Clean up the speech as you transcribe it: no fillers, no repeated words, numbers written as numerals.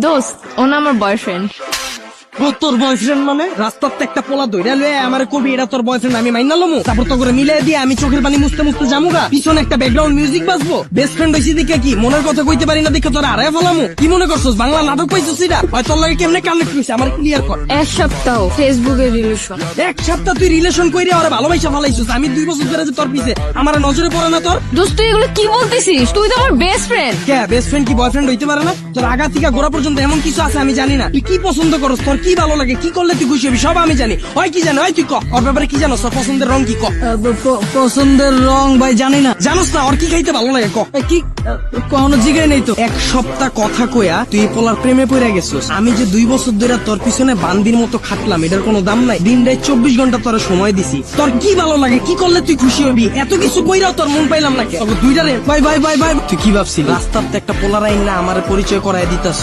দোস্ত ও না আমার বয়ফ্রেন্ড। তোর বয়ফ্রেন্ড মানে রাস্তাতে একটা পোলা দইরা লয়ে আমার কবি এটা তোর বয়ফ্রেন্ড আমি মাইনা লমু তারপর তো করে মিলাই দিয়ে আমি চোখের পানি মুছতে মুছতে জামুগা পিছনে একটা ব্যাকগ্রাউন্ড মিউজিক বাজবো বেস্ট ফ্রেন্ড হইছি দেখে কি মনের কথা কইতে পারি না দেখে তোর আড়াই ফেলামু কি মনে করছস বাংলা নাটক পাইছস এটা হয় তোর লাগে কেমনে কানেক্ট হইছে আমার ক্লিয়ার কর। এক সপ্তাহ ফেসবুকে রিলেশন। এক সপ্তাহ তুই রিলেশন কইরে ওরে ভালোবাসা ফেলাইছস আমি 2 বছর ধরে যে তোর পিছে আমার নজরে পড়ে না তোর। দোস্ত তুই এগুলো কি বলতেছিস? তুই তো আমার বেস্ট ফ্রেন্ড। কে বেস্ট ফ্রেন্ড কি বয়ফ্রেন্ড হইতে পারে না? তোর আগা থেকে গোড়া পর্যন্ত এমন কিছু আছে আমি জানি না। তুই কি পছন্দ করস, তোর কি ভালো লাগে, কি করলে তুই খুশি হবি সব আমি জানি। হয় কি জানো, হয় তুই ক ওর ব্যাপারে কি জানোস, তোর পছন্দের রং কি ক। পছন্দের রং ভাই জানি না। জানোস না ওর কি খাইতে ভালো লাগে ক। কি কোনো জিগাই নেই তো। এক সপ্তাহ কথা কইয়া তুই পোলার প্রেমে পড়ে গেছিস। আমি যে 2 বছর ধরে তোর পিছনে বান্দির মতো খাটলাম এটার কোনো দাম নাই। দিন রাত 24 ঘন্টা তোর সময় দিছি। তোর কি ভালো লাগে, কি করলে তুই খুশি হবি, এত কিছু কইরাও তোর মন পাইলাম না। দুইটারে বাই বাই বাই বাই। তুই কি ভাবছিস রাস্তাতে একটা পোলার আইন না আমার পরিচয় করায় দিতাছস?